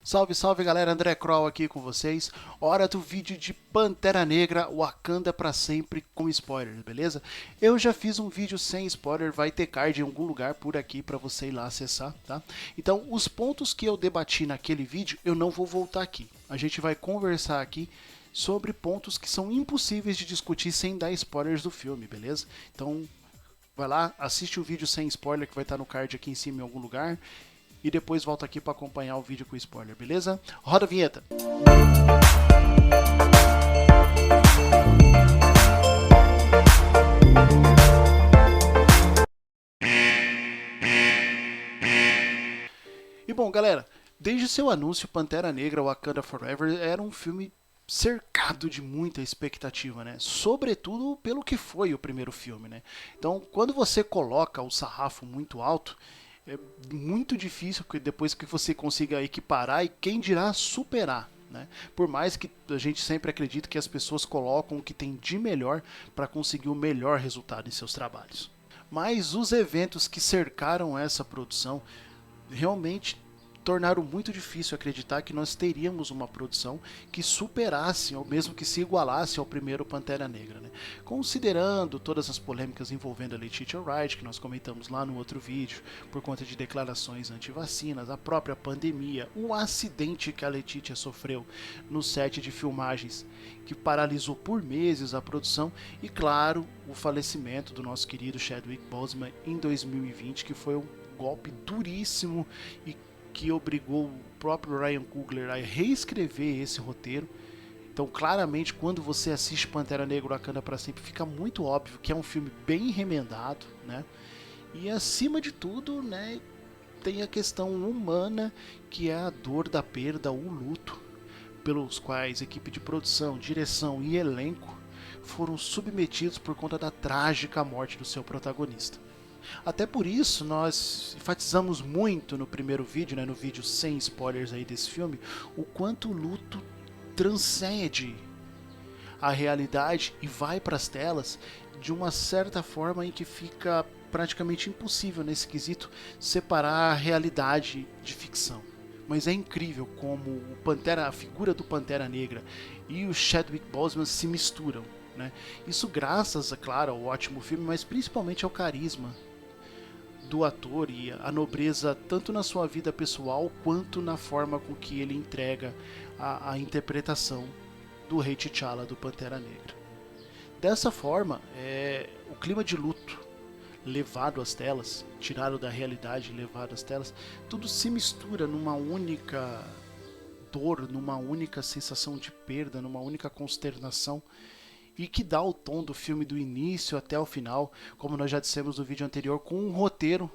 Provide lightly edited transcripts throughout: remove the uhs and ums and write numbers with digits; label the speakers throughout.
Speaker 1: Salve, salve galera, André Kroll aqui com vocês. Hora do vídeo de Pantera Negra, Wakanda pra sempre com spoilers, beleza? Eu já fiz um vídeo sem spoiler, vai ter card em algum lugar por aqui pra você ir lá acessar, tá? Então, os pontos que eu debati naquele vídeo, eu não vou voltar aqui. A gente vai conversar aqui sobre pontos que são impossíveis de discutir sem dar spoilers do filme, beleza? Então, vai lá, assiste o vídeo sem spoiler que vai estar no card aqui em cima em algum lugar e depois volta aqui para acompanhar o vídeo com spoiler, beleza? Roda a vinheta. E bom, galera, desde seu anúncio, Pantera Negra Wakanda Forever era um filme cercado de muita expectativa, né? Sobretudo pelo que foi o primeiro filme, né? Então, quando você coloca o sarrafo muito alto, é muito difícil que depois que você consiga equiparar e quem dirá superar. Né? Por mais que a gente sempre acredite que as pessoas colocam o que tem de melhor para conseguir o melhor resultado em seus trabalhos. Mas os eventos que cercaram essa produção realmente tornaram muito difícil acreditar que nós teríamos uma produção que superasse, ou mesmo que se igualasse ao primeiro Pantera Negra. Né? Considerando todas as polêmicas envolvendo a Letitia Wright, que nós comentamos lá no outro vídeo, por conta de declarações anti-vacinas, a própria pandemia, o acidente que a Letitia sofreu no set de filmagens, que paralisou por meses a produção, e claro, o falecimento do nosso querido Chadwick Boseman em 2020, que foi um golpe duríssimo e que obrigou o próprio Ryan Coogler a reescrever esse roteiro. Então, claramente, quando você assiste Pantera Negra Wakanda pra sempre, fica muito óbvio que é um filme bem remendado, né? E acima de tudo, né, tem a questão humana, que é a dor da perda, o luto, pelos quais equipe de produção, direção e elenco foram submetidos por conta da trágica morte do seu protagonista. Até por isso nós enfatizamos muito no primeiro vídeo, né, no vídeo sem spoilers aí desse filme, o quanto o luto transcende a realidade e vai para as telas de uma certa forma em que fica praticamente impossível nesse quesito separar a realidade de ficção. Mas é incrível como a figura do Pantera Negra e o Chadwick Boseman se misturam. Né? Isso graças, é claro, ao ótimo filme, mas principalmente ao carisma do ator e a nobreza tanto na sua vida pessoal quanto na forma com que ele entrega a interpretação do Rei T'Challa do Pantera Negra. Dessa forma, o clima de luto levado às telas, tirado da realidade e levado às telas, tudo se mistura numa única dor, numa única sensação de perda, numa única consternação e que dá o tom do filme do início até o final, como nós já dissemos no vídeo anterior, com um roteiro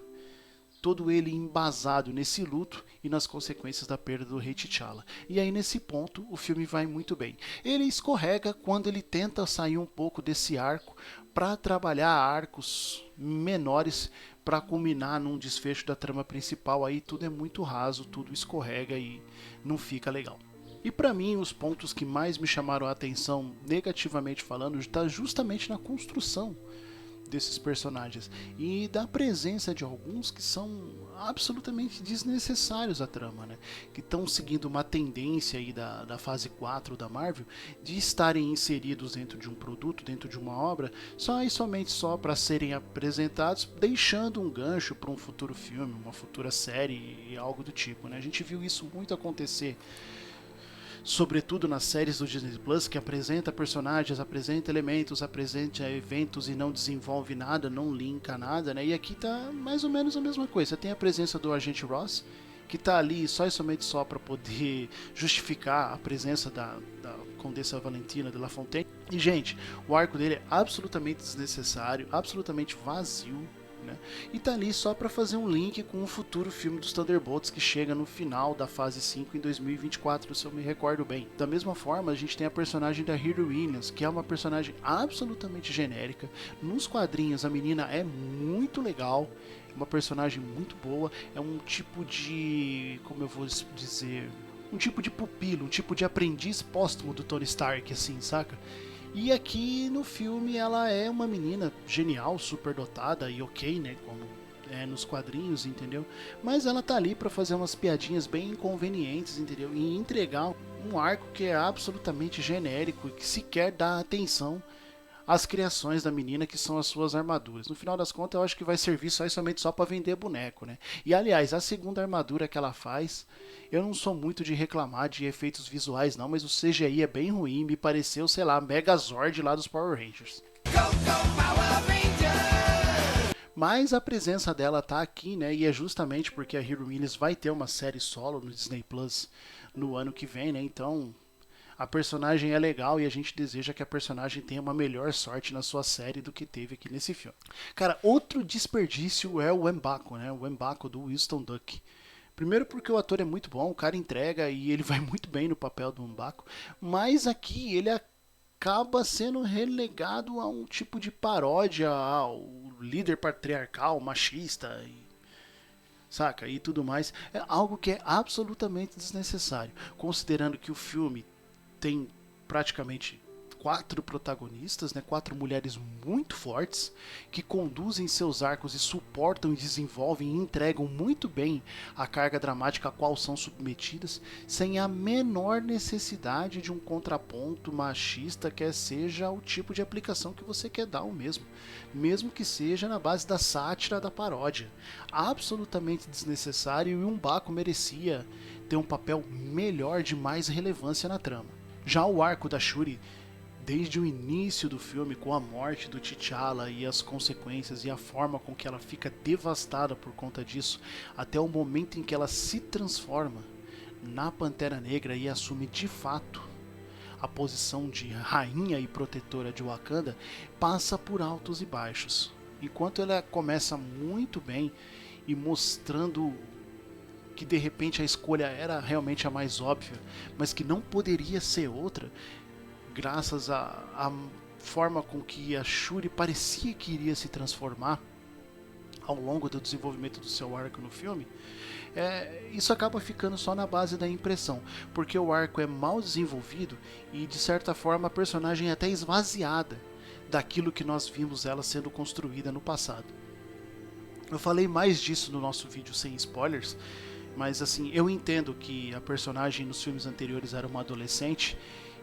Speaker 1: todo ele embasado nesse luto e nas consequências da perda do Rei T'Challa. E aí nesse ponto o filme vai muito bem. Ele escorrega quando ele tenta sair um pouco desse arco para trabalhar arcos menores para culminar num desfecho da trama principal. Aí tudo é muito raso, tudo escorrega e não fica legal. E para mim, os pontos que mais me chamaram a atenção, negativamente falando, está justamente na construção desses personagens e da presença de alguns que são absolutamente desnecessários à trama, né? Que estão seguindo uma tendência aí da fase 4 da Marvel de estarem inseridos dentro de um produto, dentro de uma obra, só e somente só para serem apresentados, deixando um gancho para um futuro filme, uma futura série e algo do tipo, né? A gente viu isso muito acontecer sobretudo nas séries do Disney Plus, que apresenta personagens, apresenta elementos, apresenta eventos e não desenvolve nada, não linka nada, né? E aqui tá mais ou menos a mesma coisa. Você tem a presença do Agente Ross, que tá ali só e somente só para poder justificar a presença da Condessa Valentina de La Fontaine. E, gente, o arco dele é absolutamente desnecessário, absolutamente vazio. Né? E tá ali só para fazer um link com o futuro filme dos Thunderbolts que chega no final da fase 5 em 2024, se eu me recordo bem. Da mesma forma, a gente tem a personagem da Riri Williams, que é uma personagem absolutamente genérica. Nos quadrinhos, a menina é muito legal, uma personagem muito boa, é um tipo de, como eu vou dizer, um tipo de pupilo, um tipo de aprendiz póstumo do Tony Stark, assim, saca? E aqui no filme ela é uma menina genial, super dotada e ok, né? Como nos quadrinhos, entendeu? Mas ela tá ali para fazer umas piadinhas bem inconvenientes, entendeu? E entregar um arco que é absolutamente genérico e que sequer dá atenção às criações da menina, que são as suas armaduras. No final das contas, eu acho que vai servir só e somente só para vender boneco, né? E aliás, a segunda armadura que ela faz, eu não sou muito de reclamar de efeitos visuais não, mas o CGI é bem ruim, me pareceu, sei lá, Megazord lá dos Power Rangers. Mas a presença dela tá aqui, né? E é justamente porque a Hiro Mills vai ter uma série solo no Disney Plus no ano que vem, né? Então, a personagem é legal e a gente deseja que a personagem tenha uma melhor sorte na sua série do que teve aqui nesse filme. Cara, outro desperdício é o M'Baku, né? O M'Baku do Winston Duck. Primeiro porque o ator é muito bom, o cara entrega e ele vai muito bem no papel do M'Baku, mas aqui ele acaba sendo relegado a um tipo de paródia ao líder patriarcal, machista, saca? E tudo mais. É algo que é absolutamente desnecessário, considerando que o filme tem praticamente 4 protagonistas, né? 4 mulheres muito fortes que conduzem seus arcos e suportam e desenvolvem e entregam muito bem a carga dramática a qual são submetidas, sem a menor necessidade de um contraponto machista, quer seja o tipo de aplicação que você quer dar ao mesmo que seja na base da sátira, da paródia. Absolutamente desnecessário, e M'Baku merecia ter um papel melhor, de mais relevância na trama. Já o arco da Shuri, desde o início do filme, com a morte do T'Challa e as consequências e a forma com que ela fica devastada por conta disso, até o momento em que ela se transforma na Pantera Negra e assume de fato a posição de rainha e protetora de Wakanda, passa por altos e baixos. Enquanto ela começa muito bem e mostrando que de repente a escolha era realmente a mais óbvia, mas que não poderia ser outra, graças à forma com que a Shuri parecia que iria se transformar ao longo do desenvolvimento do seu arco no filme, isso acaba ficando só na base da impressão, porque o arco é mal desenvolvido e de certa forma a personagem é até esvaziada daquilo que nós vimos ela sendo construída no passado. Eu falei mais disso no nosso vídeo sem spoilers, mas assim, eu entendo que a personagem nos filmes anteriores era uma adolescente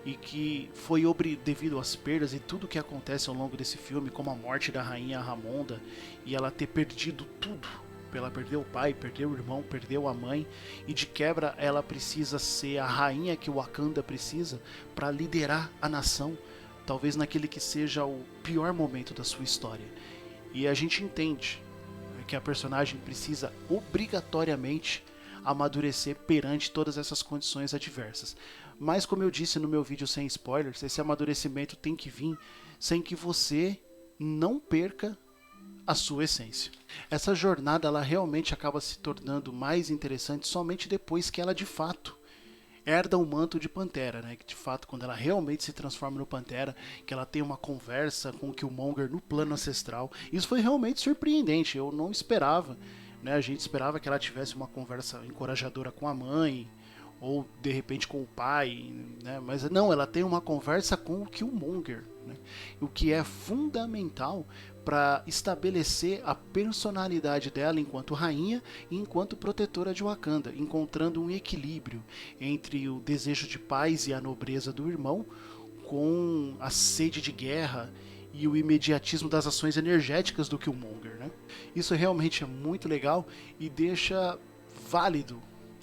Speaker 1: e que foi devido às perdas e tudo que acontece ao longo desse filme, como a morte da rainha Ramonda e ela ter perdido tudo. Ela perdeu o pai, perdeu o irmão, perdeu a mãe, e de quebra ela precisa ser a rainha que o Wakanda precisa para liderar a nação, talvez naquele que seja o pior momento da sua história. E a gente entende que a personagem precisa obrigatoriamente amadurecer perante todas essas condições adversas. Mas como eu disse no meu vídeo sem spoilers, esse amadurecimento tem que vir sem que você não perca a sua essência. Essa jornada ela realmente acaba se tornando mais interessante somente depois que ela de fato herda o manto de Pantera, né? Que de fato, quando ela realmente se transforma no Pantera, que ela tem uma conversa com o Killmonger no plano ancestral. Isso foi realmente surpreendente, eu não esperava, né? A gente esperava que ela tivesse uma conversa encorajadora com a mãe, ou de repente com o pai, né? Mas não, ela tem uma conversa com o Killmonger, né? O que é fundamental para estabelecer a personalidade dela enquanto rainha e enquanto protetora de Wakanda, encontrando um equilíbrio entre o desejo de paz e a nobreza do irmão, com a sede de guerra e o imediatismo das ações energéticas do Killmonger, né? Isso realmente é muito legal e deixa válido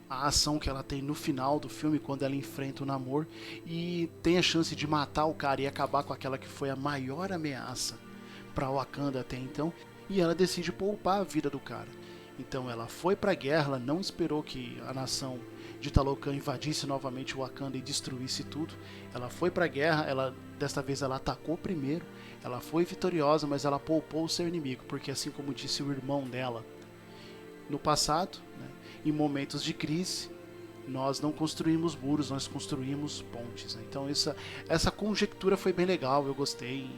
Speaker 1: a ação que ela tem no final do filme, quando ela enfrenta o Namor e tem a chance de matar o cara e acabar com aquela que foi a maior ameaça para Wakanda até então, e ela decide poupar a vida do cara. Então ela foi para a guerra, ela não esperou que a nação de Talocan invadisse novamente o Wakanda e destruísse tudo. Ela foi para a guerra, desta vez ela atacou primeiro, ela foi vitoriosa, mas ela poupou o seu inimigo, porque assim como disse o irmão dela no passado, né, em momentos de crise, nós não construímos muros, nós construímos pontes, né? Então essa conjectura foi bem legal, eu gostei,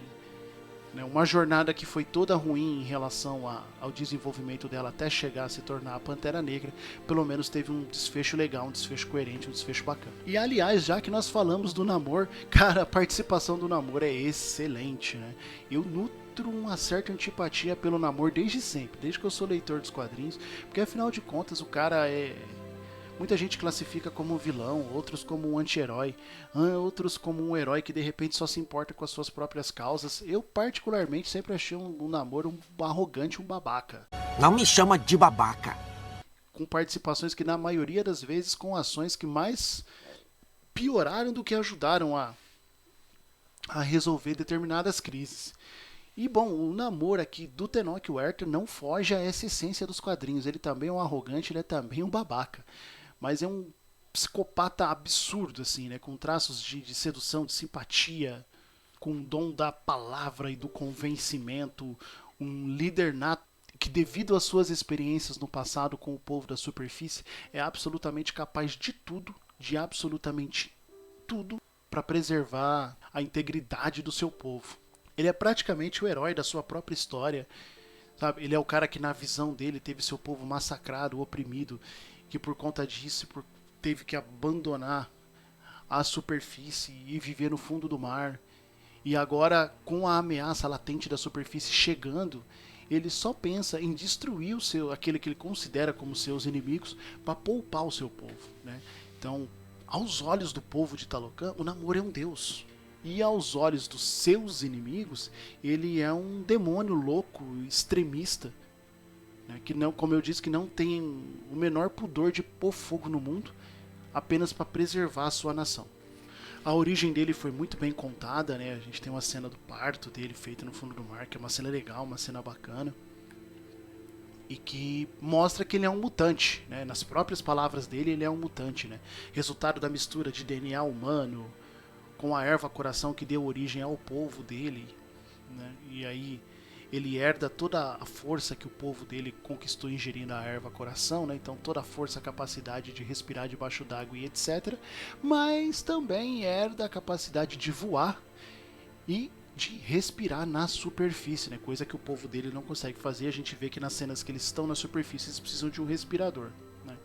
Speaker 1: né? Uma jornada que foi toda ruim em relação ao desenvolvimento dela até chegar a se tornar a Pantera Negra, pelo menos teve um desfecho legal, um desfecho coerente, um desfecho bacana. E aliás, já que nós falamos do Namor, cara, a participação do Namor é excelente, né? Eu no nutro uma certa antipatia pelo Namor desde sempre, desde que eu sou leitor dos quadrinhos, porque afinal de contas o cara é... Muita gente classifica como um vilão, outros como um anti-herói, outros como um herói que de repente só se importa com as suas próprias causas. Eu particularmente sempre achei um Namor um arrogante, um babaca.
Speaker 2: Não me chama de babaca.
Speaker 1: Com participações que na maioria das vezes com ações que mais pioraram do que ajudaram a resolver determinadas crises. E bom, o Namor aqui do Tenoch Huerta não foge a essa essência dos quadrinhos. Ele também é um arrogante, ele é também um babaca. Mas é um psicopata absurdo, assim, né? Com traços de sedução, de simpatia, com o dom da palavra e do convencimento. Um líder nato que, devido às suas experiências no passado com o povo da superfície, é absolutamente capaz de tudo, de absolutamente tudo, para preservar a integridade do seu povo. Ele é praticamente o herói da sua própria história, sabe? Ele é o cara que, na visão dele, teve seu povo massacrado, oprimido, que por conta disso teve que abandonar a superfície e viver no fundo do mar. E agora, com a ameaça latente da superfície chegando, ele só pensa em destruir aquele que ele considera como seus inimigos para poupar o seu povo, né? Então, aos olhos do povo de Talocan, o Namor é um deus. E aos olhos dos seus inimigos, ele é um demônio louco, extremista, né? Que não, como eu disse, que não tem o menor pudor de pôr fogo no mundo, apenas para preservar a sua nação. A origem dele foi muito bem contada, né? A gente tem uma cena do parto dele feita no fundo do mar, que é uma cena legal, uma cena bacana. E que mostra que ele é um mutante, né? Nas próprias palavras dele, ele é um mutante, né? Resultado da mistura de DNA humano com a erva coração que deu origem ao povo dele, né? E aí ele herda toda a força que o povo dele conquistou ingerindo a erva coração, né? Então toda a força, a capacidade de respirar debaixo d'água e etc. Mas também herda a capacidade de voar e de respirar na superfície, né? Coisa que o povo dele não consegue fazer. A gente vê que nas cenas que eles estão na superfície eles precisam de um respirador, né?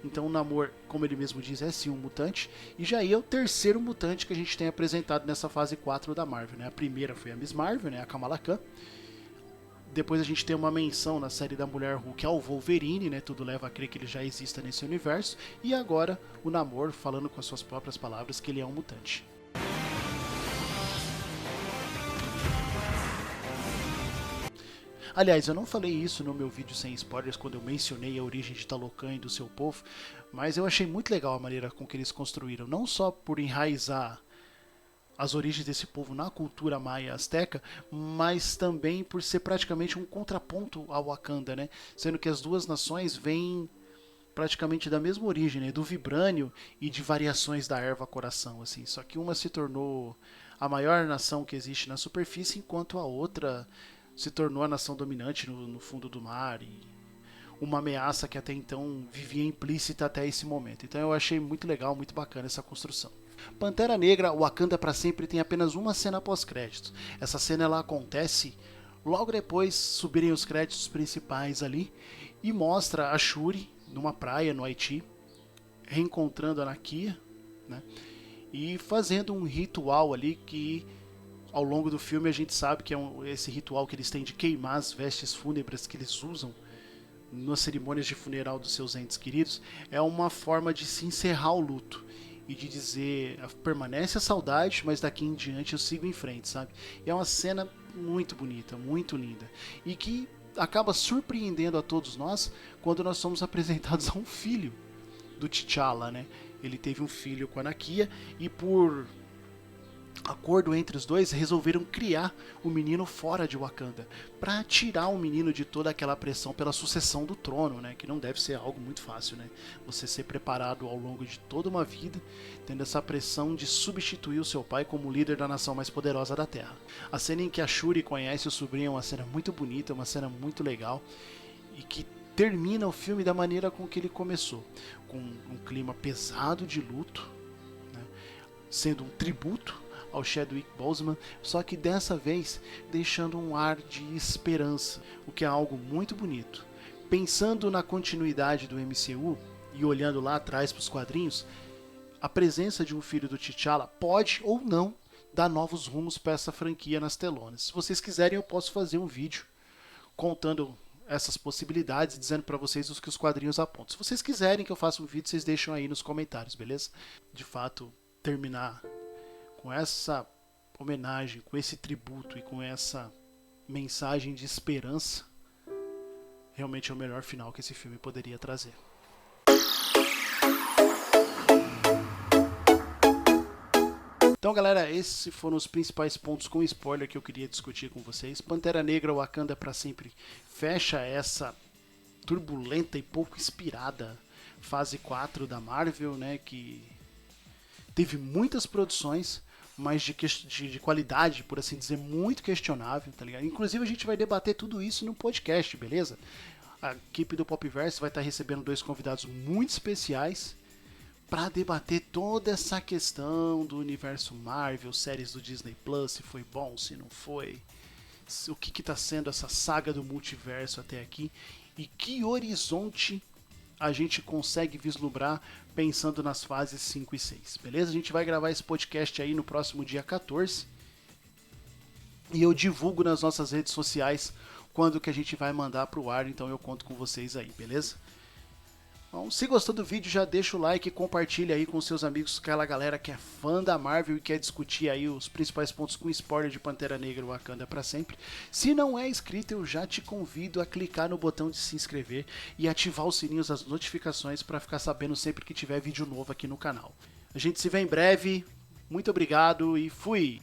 Speaker 1: Então o Namor, como ele mesmo diz, é sim um mutante. E já é o terceiro mutante que a gente tem apresentado nessa fase 4 da Marvel, né? A primeira foi a Miss Marvel, né? A Kamala Khan. Depois a gente tem uma menção na série da Mulher Hulk ao Wolverine, né? Tudo leva a crer que ele já exista nesse universo. E agora o Namor falando com as suas próprias palavras que ele é um mutante. Aliás, eu não falei isso no meu vídeo sem spoilers quando eu mencionei a origem de Talocan e do seu povo, mas eu achei muito legal a maneira com que eles construíram, não só por enraizar as origens desse povo na cultura maia azteca, mas também por ser praticamente um contraponto ao Wakanda, né? Sendo que as duas nações vêm praticamente da mesma origem, né? Do vibrânio e de variações da erva coração, assim. Só que uma se tornou a maior nação que existe na superfície, enquanto a outra se tornou a nação dominante no fundo do mar e uma ameaça que até então vivia implícita até esse momento. Então eu achei muito legal, muito bacana essa construção. Pantera Negra, Wakanda para Sempre tem apenas uma cena pós-créditos. Essa cena ela acontece logo depois subirem os créditos principais ali e mostra a Shuri numa praia no Haiti, reencontrando a Nakia, né? E fazendo um ritual ali que ao longo do filme a gente sabe que é esse ritual que eles têm de queimar as vestes fúnebres que eles usam nas cerimônias de funeral dos seus entes queridos, é uma forma de se encerrar o luto e de dizer, permanece a saudade, mas daqui em diante eu sigo em frente, sabe? E é uma cena muito bonita, muito linda, e que acaba surpreendendo a todos nós quando nós somos apresentados a um filho do T'Challa, né? Ele teve um filho com a Nakia e por acordo entre os dois, resolveram criar o menino fora de Wakanda, para tirar o menino de toda aquela pressão pela sucessão do trono, né? Que não deve ser algo muito fácil, né? Você ser preparado ao longo de toda uma vida, tendo essa pressão de substituir o seu pai como líder da nação mais poderosa da Terra. A cena em que a Shuri conhece o sobrinho é uma cena muito bonita, uma cena muito legal, e que termina o filme da maneira com que ele começou, com um clima pesado de luto, né? Sendo um tributo ao Chadwick Boseman, só que dessa vez deixando um ar de esperança, o que é algo muito bonito. Pensando na continuidade do MCU e olhando lá atrás para os quadrinhos, a presença de um filho do T'Challa pode ou não dar novos rumos para essa franquia nas telonas. Se vocês quiserem, eu posso fazer um vídeo contando essas possibilidades e dizendo para vocês os que os quadrinhos apontam. Se vocês quiserem que eu faça um vídeo, vocês deixam aí nos comentários, beleza? De fato, terminar com essa homenagem, com esse tributo e com essa mensagem de esperança, realmente é o melhor final que esse filme poderia trazer. Então, galera, esses foram os principais pontos com spoiler que eu queria discutir com vocês. Pantera Negra Wakanda para sempre fecha essa turbulenta e pouco inspirada fase 4 da Marvel, né, que teve muitas produções, mas de qualidade, por assim dizer, muito questionável, tá ligado? Inclusive a gente vai debater tudo isso no podcast, beleza? A equipe do Popverse vai estar recebendo 2 convidados muito especiais para debater toda essa questão do universo Marvel, séries do Disney Plus, se foi bom, se não foi, o que está sendo essa saga do multiverso até aqui e que horizonte a gente consegue vislumbrar pensando nas fases 5 e 6, beleza? A gente vai gravar esse podcast aí no próximo dia 14 e eu divulgo nas nossas redes sociais quando que a gente vai mandar para o ar, então eu conto com vocês aí, beleza? Então, se gostou do vídeo, já deixa o like e compartilha aí com seus amigos, aquela galera que é fã da Marvel e quer discutir aí os principais pontos com spoiler de Pantera Negra Wakanda para sempre. Se não é inscrito, eu já te convido a clicar no botão de se inscrever e ativar os sininhos das notificações para ficar sabendo sempre que tiver vídeo novo aqui no canal. A gente se vê em breve, muito obrigado e fui!